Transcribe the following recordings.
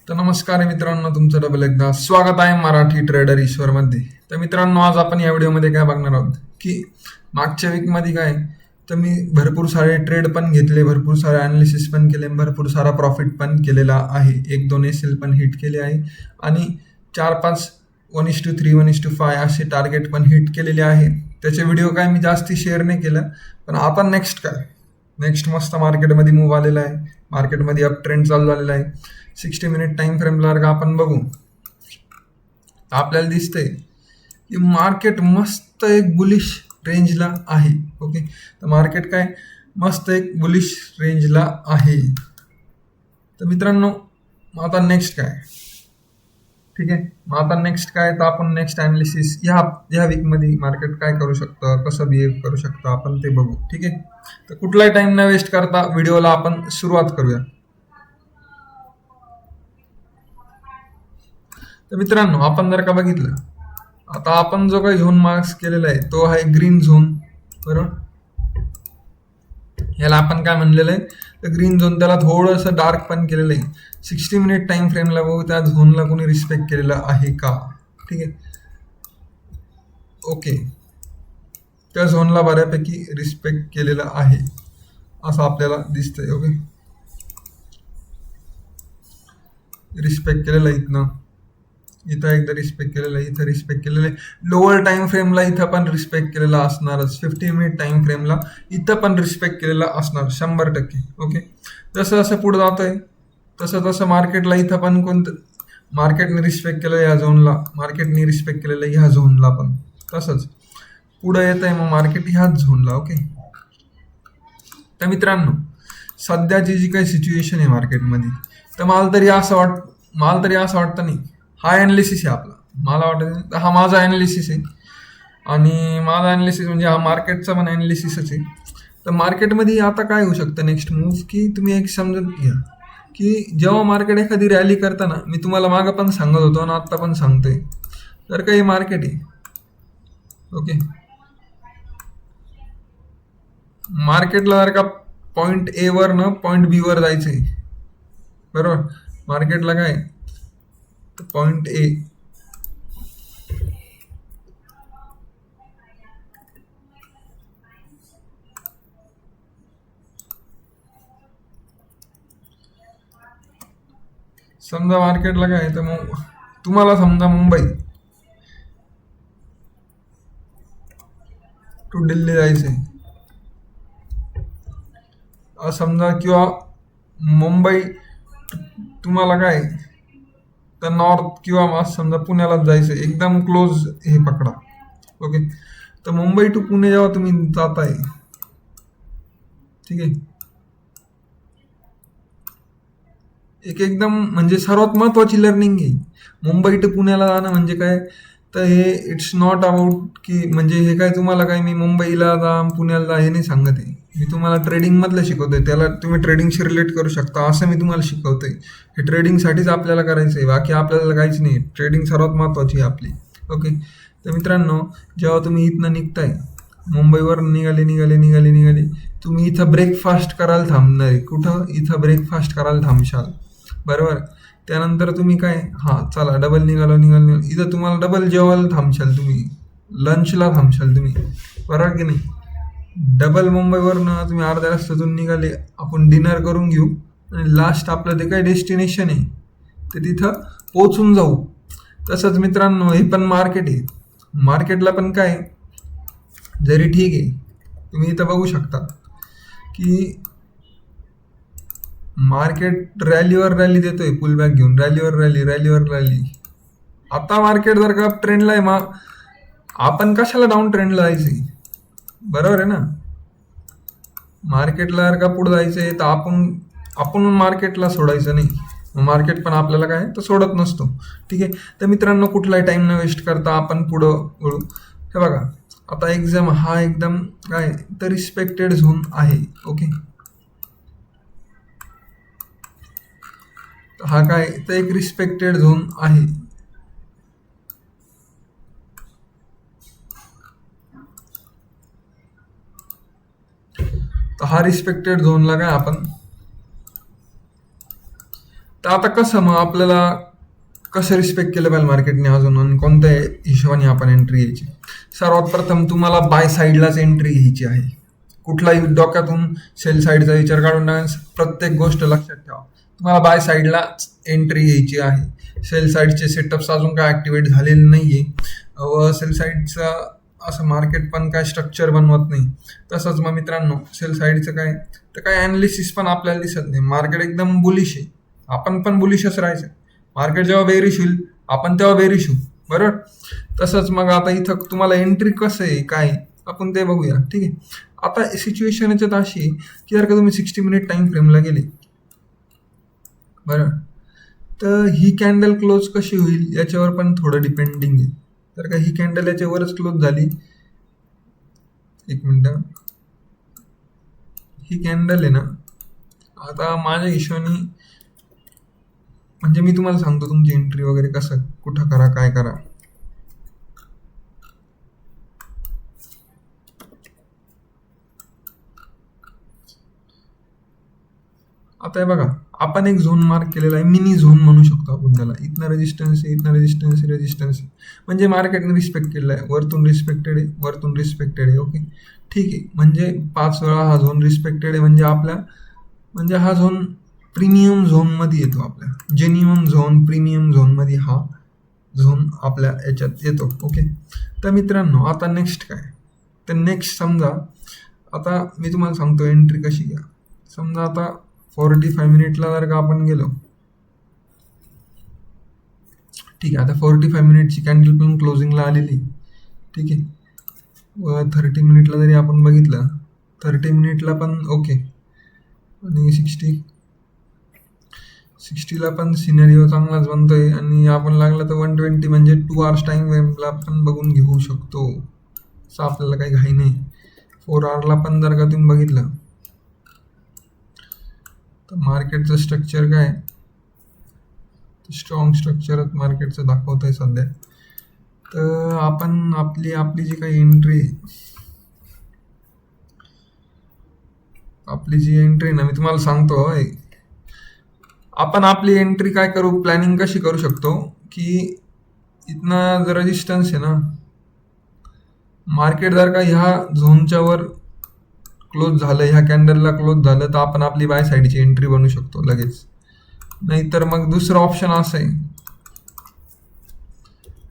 तर नमस्कार मित्रांनो, तुमचं डबल एकदा स्वागत आहे मराठी ट्रेडर ईश्वरमध्ये. तर मित्रांनो, आज आपण या व्हिडिओमध्ये काय बघणार आहोत की मागच्या वीकमध्ये काय तर मी भरपूर सारे ट्रेड पण घेतले, भरपूर सारे अनालिसिस पण केले, भरपूर सारा प्रॉफिट पण केलेला आहे. 1-2 एस एल पण हिट केले आहे आणि 4-5 1:3 1:5 असे टार्गेट पण हिट केलेले आहे. त्याचे व्हिडिओ काय मी जास्ती शेअर नाही केलं. पण आता नेक्स्ट मस्त मार्केटमध्ये मूव्ह आलेला आहे. मार्केटमध्ये अप ट्रेंड चालू झालेला आहे. 60 मिनिट टाइम फ्रेमला जर का आपण बघू तर आपल्याला दिसतंय की मार्केट मस्त एक बुलिश रेंजला आहे. ओके, तर मार्केट काय मस्त एक बुलिश रेंजला आहे. तर मित्रांनो, मग आता नेक्स्ट काय, ठीक आहे, मग आता नेक्स्ट काय, तर आपण नेक्स्ट अनालिसिस ह्या वीकमध्ये मार्केट काय करू शकतं, कसं बिहेव करू शकतं आपण ते बघू. ठीक आहे, तर कुठलाही टाइम न वेस्ट करता व्हिडिओला आपण सुरुवात करूया. तर मित्रांनो, आपण जर का बघितलं, आता आपण जो काही झोन मार्क्स केलेला आहे तो आहे ग्रीन झोन, बरोबर. याला आपण काय म्हणलेलं आहे, तर ग्रीन झोन. त्याला थोडंसं डार्क पण केलेलं आहे. 60 मिनिट टाइम फ्रेमला बघू, त्या झोनला कोणी रिस्पेक्ट केलेला आहे का. ठीक आहे, ओके, त्या झोनला बऱ्यापैकी रिस्पेक्ट केलेला आहे असं आपल्याला दिसतंय. ओके, रिस्पेक्ट केलेलं आहे इथं एकदा रिस्पेक्ट केलेलं आहे, इथं रिस्पेक्ट केलेलं आहे. लोअर टाइम फ्रेमला इथं पण रिस्पेक्ट केलेला असणारच. 50 मिनिट टाइम फ्रेमला इथं पण रिस्पेक्ट केलेला असणार 100%. ओके, जसं जसं पुढे जातोय तसं तसं मार्केटला इथं पण मार्केटने रिस्पेक्ट केलं या झोनला, मार्केटने रिस्पेक्ट केलेलं ह्या झोनला पण. तसंच पुढे येत आहे मग मार्केट ह्याच झोनला. ओके, तर मित्रांनो, सध्याची जी काही सिच्युएशन आहे मार्केटमध्ये, तर मला तरी असं वाटतं नाही, हा ॲनालिसिस आहे आपला. मला वाटतं हा माझा ॲनालिसिस आहे आणि माझा ॲनालिसिस म्हणजे हा मार्केटचा पण ॲनालिसिसच आहे. तर मार्केटमध्ये आता काय होऊ शकतं नेक्स्ट मूव्ह, की तुम्ही एक समजून घ्या की जेव्हा मार्केट एखादी रॅली करताना, मी तुम्हाला मागं पण सांगत होतो आणि आत्ता पण सांगतोय, तर काही मार्केट आहे. ओके, मार्केटला जर का पॉईंट ए वर न पॉईंट बी वर जायचंय, बरोबर. मार्केटला काय तर पॉईंट ए, समजा मार्केटला काय तर मग तुम्हाला समजा मुंबई टू दिल्ली जायचंय समजा, किंवा मुंबई तुम्हाला काय तर नॉर्थ किंवा समजा पुण्यालाच जायचं, एकदम क्लोज हे पकडा. ओके, तर मुंबई टू पुणे जेव्हा तुम्ही जाताय, ठीक आहे, एकदम म्हणजे सर्वात महत्वाची लर्निंग आहे. मुंबई टू पुण्याला जाणं म्हणजे काय, तर हे इट्स नॉट अबाउट की म्हणजे हे काय तुम्हाला काय मी मुंबईला जा पुण्याला जा हे नाही सांगत आहे. मी तुम्हाला ट्रेडिंग मधलं शिकवतोय, त्याला तुम्ही ट्रेडिंगशी रिलेट करू शकता असं मी तुम्हाला शिकवतोय. हे ट्रेडिंगसाठीच आपल्याला करायचं आहे, बाकी आपल्याला काहीच नाही. ट्रेडिंग सर्वात महत्वाची आहे आपली. ओके, तर मित्रांनो, जेव्हा तुम्ही इथनं निघताय, मुंबईवर निघाले, तुम्ही इथं ब्रेकफास्ट करायला थांबणार आहे. कुठं, इथं ब्रेकफास्ट करायला थांबशाल, बरोबर. त्यानंतर तुम्ही काय, हा चला डबल निघालो, इथं तुम्हाला डबल जेवायला थांबशाल, तुम्ही लंचला थांबशाल तुम्ही, बरोबर की नाही. डबल मुंबईवरनं तुम्ही अर्ध्या रस्त्यातून निघाले, आपण डिनर करून घेऊ आणि लास्ट आपलं ते काय डेस्टिनेशन आहे ते तिथं पोचून जाऊ. तसंच मित्रांनो, हे पण मार्केट आहे. मार्केटला पण काय, जरी ठीक आहे, तुम्ही इथं बघू शकता की मार्केट रॅलीवर रॅली देतोय, पुल बॅक घेऊन रॅलीवर रॅली. आता मार्केट जर का ट्रेंडला आहे, मग आपण कशाला डाऊन ट्रेंडला जायचंय, बरोबर आहे ना. मार्केटला जर का पुढे जायचंय तर आपण मार्केटला सोडायचं नाही. मार्केट पण आपल्याला काय तर सोडत नसतो. ठीक आहे, तर मित्रांनो, कुठलाही टाइम न वेस्ट करता आपण पुढं वळू. हे बघा, आता हा एकदम काय तर रिस्पेक्टेड झोन आहे. ओके, हा काय तर एक रिस्पेक्टेड झोन आहे. तर हा रिस्पेक्टेड झोनला काय आपण तर आता कसं मग आपल्याला कसं रिस्पेक्ट केलं पाहिजे मार्केटने अजून आणि कोणत्या हिशोबाने आपण एंट्री घ्यायची. सर्वात प्रथम तुम्हाला बाय साईडलाच एंट्री घ्यायची आहे. कुठलाही डोक्यातून सेल साईडचा विचार काढून टाका. प्रत्येक गोष्ट लक्षात ठेवा, तुम्हाला बाय साईडलाच एंट्री घ्यायची आहे. सेल साईडचे सेटअप्स अजून काय ऍक्टिवेट झालेले नाहीये व सेल साईडचं असं मार्केट पण काय स्ट्रक्चर बनवत नाही. तसंच मग मित्रांनो, सेल साईडचं काय तर काय अनालिसिस पण आपल्याला दिसत नाही. मार्केट एकदम बुलिश आहे, आपण पण बुलिशच राहायचं. मार्केट जेव्हा बेरिश होईल आपण तेव्हा बेरिश होऊ, बरोबर. तसंच मग आता इथं तुम्हाला एंट्री कसं आहे काय आपण ते बघूया. ठीक आहे, आता सिच्युएशन याच्यात अशी आहे की जर का तुम्ही 60 मिनिट टाइम फ्रेमला गेले, बरं, तर ही कॅन्डल क्लोज कशी होईल याच्यावर पण थोडं डिपेंडिंग आहे. जर का ही कॅन्डल याच्यावरच क्लोज झाली, एक मिनिट, ही कॅन्डल आहे ना, आता माझ्या हिशोबाने म्हणजे मी तुम्हाला सांगतो तुमची एंट्री वगैरे कसं कुठं करा काय करा. आता हे बघा, आपण एक झोन मार्क केलेला आहे, मिनी झोन म्हणू शकतो आपण त्याला. इथनं रेजिस्टन्स आहे, इथनं रेजिस्टन्स आहे, रेजिस्टन्स आहे, म्हणजे मार्केटने रिस्पेक्ट केलेला आहे. वरतून रिस्पेक्टेड आहे, वरतून रिस्पेक्टेड आहे. ओके, ठीक आहे. म्हणजे 5 वेळा हा झोन रिस्पेक्टेड आहे, म्हणजे आपल्या म्हणजे हा झोन प्रीमियम झोनमध्ये येतो. आपल्या जेन्युइन झोन, प्रीमियम झोनमध्ये हा झोन आपल्या याच्यात येतो. ओके, तर मित्रांनो आता नेक्स्ट काय, तर नेक्स्ट समजा आता मी तुम्हाला सांगतो एंट्री कशी घ्या. समजा आता 45 मिनिटला जर का आपण गेलो, ठीक आहे. आता 45 मिनिटची कॅन्डल पण क्लोजिंगला आलेली, ठीक आहे. व 30 मिनिटला जरी आपण बघितलं, 30 मिनिटला पण ओके, आणि 60ला पण सिनेरिओ चांगलाच बनतोय. आणि आपण लागला तर 120 म्हणजे 2 आवर्स टाइम फ्रेमला पण बघून घेऊ शकतो, असं आपल्याला काही घाई नाही. 4 आवरला पण जर का तुम्ही बघितलं तर मार्केटचं स्ट्रक्चर काय, स्ट्रॉंग स्ट्रक्चरच मार्केटचं दाखवत आहे सध्या. तर आपण आपली जी काही एंट्री, आपली जी एंट्री ना, मी तुम्हाला सांगतो आपण आपली एंट्री काय करू, प्लॅनिंग कशी करू शकतो की इथनं जर रेजिस्टन्स आहे ना, मार्केट जर का ह्या झोनच्या वर क्लोज झालं, ह्या कॅन्डलला क्लोज झालं, तर आपण आपली बाय साईडची एंट्री बनवू शकतो लगेच. नाहीतर मग दुसरं ऑप्शन असं आहे,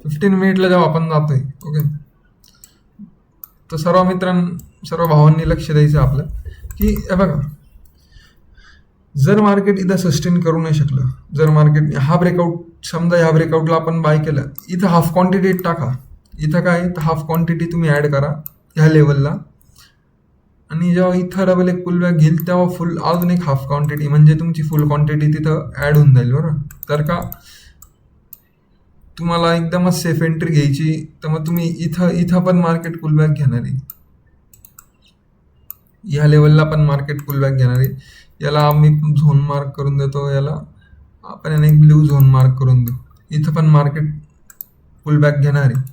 15 मिनिटला जेव्हा आपण जातोय, ओके, तर सर्व भावांनी लक्ष द्यायचं आपलं की हे बघा, जर मार्केट इथं सस्टेन करू नाही शकलं, जर मार्केट हा ब्रेकआउट, समजा ह्या ब्रेकआउटला आपण बाय केलं, इथं हाफ क्वांटिटी टाका. इथं काय तर हाफ क्वांटिटी तुम्ही ॲड करा ह्या लेवलला, आणि जेव्हा इथं डबल एक पुल बॅक घेईल तेव्हा फुल अजून एक हाफ क्वांटिटी, म्हणजे तुमची फुल क्वांटिटी तिथं ॲड होऊन जाईल, बरोबर. तर का तुम्हाला एकदमच सेफ एंट्री घ्यायची, तर मग तुम्ही इथं पण मार्केट पुल बॅक घेणार आहे, ह्या लेवलला पण मार्केट पुल बॅक घेणार आहे. याला आम्ही झोन मार्क करून देतो, याला आपण एक ब्ल्यू झोन मार्क करून देऊ. इथं पण मार्केट पुल बॅक घेणार आहे.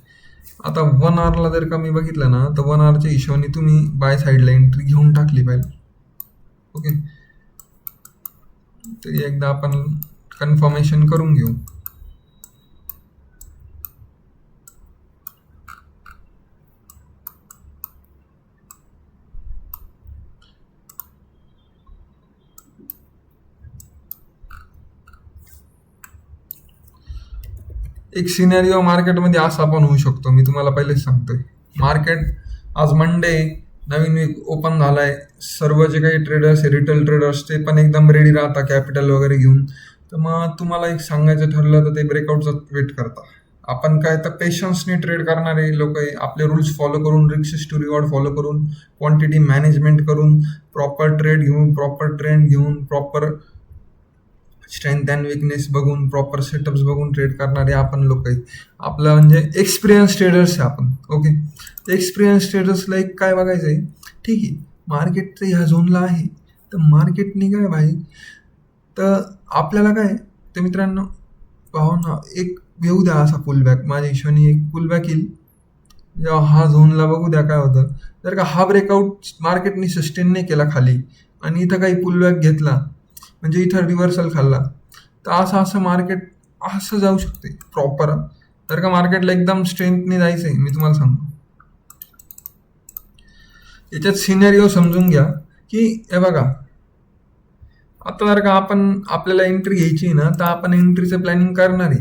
आता 1 आवरला जर का मी बघितलं ना, तर 1 आवरच्या हिशोबाने तुम्ही बाय साईडला एंट्री घेऊन टाकली पाहिजे. ओके, तरी एकदा आपण कन्फर्मेशन करून घेऊ. एक सिनेरिओ मार्केटमध्ये असा पण होऊ शकतो, मी तुम्हाला पहिलेच सांगतोय. मार्केट आज मंडे, नवीन वीक ओपन झालाय, सर्व जे काही ट्रेडर्स आहे, रिटेल ट्रेडर्स, ते पण एकदम रेडी राहता कॅपिटल वगैरे घेऊन. तर मग तुम्हाला एक सांगायचं ठरलं तर ते ब्रेकआउटचा वेट करता. आपण काय तर पेशन्सने ट्रेड करणारे लोक आहे, आपले रूल्स फॉलो करून, रिस्क टू रिवॉर्ड फॉलो करून, क्वांटिटी मॅनेजमेंट करून, प्रॉपर ट्रेड घेऊन, प्रॉपर ट्रेंड घेऊन, प्रॉपर स्ट्रेंथ अँड विकनेस बघून, प्रॉपर सेटअप्स बघून ट्रेड करणारे आपण लोक आहेत. आपलं म्हणजे एक्सपिरियन्स ट्रेडर्स आहे आपण. ओके, एक्सपिरियन्स ट्रेडर्सला एक काय बघायचं आहे, ठीक आहे, मार्केट तर ह्या झोनला आहे, तर मार्केटने काय भाई, तर आपल्याला काय, तर मित्रांनो भावना एक येऊ द्या असा पुलबॅक, माझ्या हिशोबाने एक पुलबॅक येईल, जेव्हा हा झोनला बघू द्या काय होतं. जर का हा ब्रेकआउट मार्केटने सस्टेन नाही केला खाली, आणि इथं काही पुलबॅक घेतला, म्हणजे इथं रिव्हर्सल खाल्ला, तर असं असं मार्केट असं जाऊ शकते प्रॉपर. जर का मार्केटला एकदम स्ट्रेंथने जायचं आहे, मी तुम्हाला सांगतो याच्यात सिनेरिओ समजून घ्या की हे बघा, आता जर का आपल्याला एंट्री घ्यायची ना, तर आपण एंट्रीचं प्लॅनिंग करणार आहे,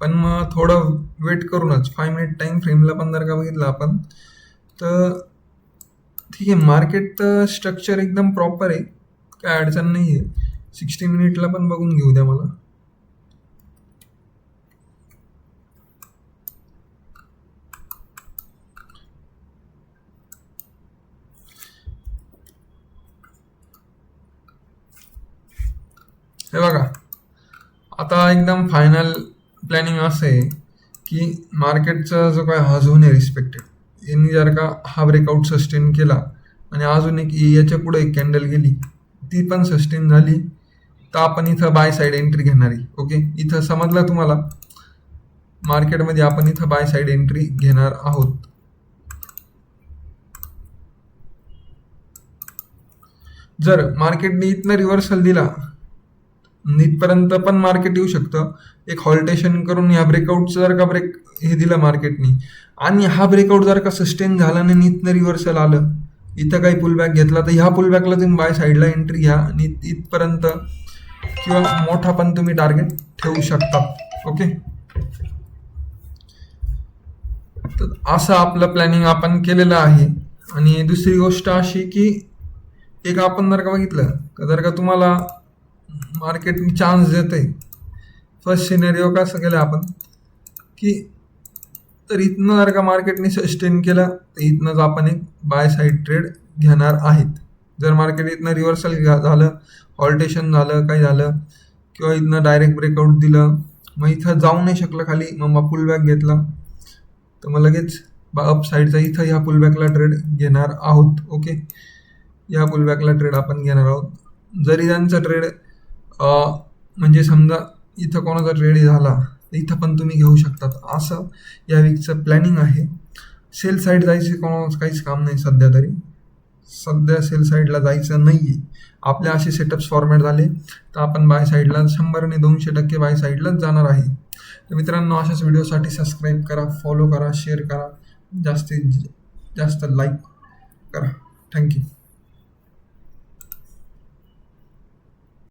पण मग थोडं वेट करूनच 5 मिनिट टाइम फ्रेमला पण जर का बघितलं आपण, तर ठीक आहे, मार्केट तर स्ट्रक्चर एकदम प्रॉपर आहे, काय अडचण नाही आहे. 60 मिनिटला पण बघून घेऊ द्या मला. हे बघा, आता एकदम फायनल प्लॅनिंग असं आहे की मार्केटचा जो काय हा झोन आहे रिस्पेक्टेड, यांनी जर का हा ब्रेकआउट सस्टेन केला आणि अजून एक याच्या पुढे एक कॅन्डल गेली, ती पण सस्टेन झाली, तर आपण इथं बाय साईड एंट्री घेणार आहे. ओके, इथं समजलं तुम्हाला, मार्केटमध्ये आपण इथं बाय साईड एंट्री घेणार आहोत. जर मार्केटने इथनं रिव्हर्सल दिला, इथपर्यंत पण मार्केट येऊ शकतं, एक हॉल्टेशन करून या ब्रेकआउटचं जर का हे दिलं मार्केटनी, आणि हा ब्रेकआउट जर का सस्टेन झाला आणि इथनं रिव्हर्सल आलं, इथं काही पुलबॅक घेतला, तर ह्या पुलबॅकला तुम्ही बाय साईडला एंट्री घ्या आणि इथपर्यंत किंवा मोठा पण तुम्ही टार्गेट ठेवू शकता. ओके, तर असं आपलं प्लॅनिंग आपण केलेलं आहे. आणि दुसरी गोष्ट अशी की एक आपण जर का बघितलं, जर का तुम्हाला मार्केट चान्स देते, फर्स्ट सिनेरिओ कसं केलं आपण की, तर इथनं जर का मार्केटने सस्टेन केलं, तर इथनंच आपण एक बाय साईड ट्रेड घेणार आहेत. जर मार्केट इथनं रिव्हर्सल झालं, हॉल्टेशन झालं, काही झालं, किंवा इथनं डायरेक्ट ब्रेकआउट दिलं, मग इथं जाऊ नाही शकलं खाली, मग पुलबॅक घेतला, तर मग लगेच अप साईडचा इथं ह्या पुलबॅकला ट्रेड घेणार आहोत. ओके, या पुलबॅकला ट्रेड आपण घेणार आहोत. जरी त्यांचा ट्रेड म्हणजे समजा इथं कोणाचा ट्रेड झाला, तर इथं पण तुम्ही घेऊ शकतात. असं या वीकचं प्लॅनिंग आहे. सेल साईड जायचं कोणाचं काहीच काम नाही सध्या तरी, सध्या सेल साईडला जायचं नाही आहे. आपले असे सेटअप्स फॉर्मॅट झाले, तर आपण बाय साईडला 100 ने 200% बाय साईडलाच जाणार आहे. तर मित्रांनो, अशाच व्हिडिओसाठी सबस्क्राईब करा, फॉलो करा, शेअर करा, जास्तीत जास्त लाईक करा. थँक्यू.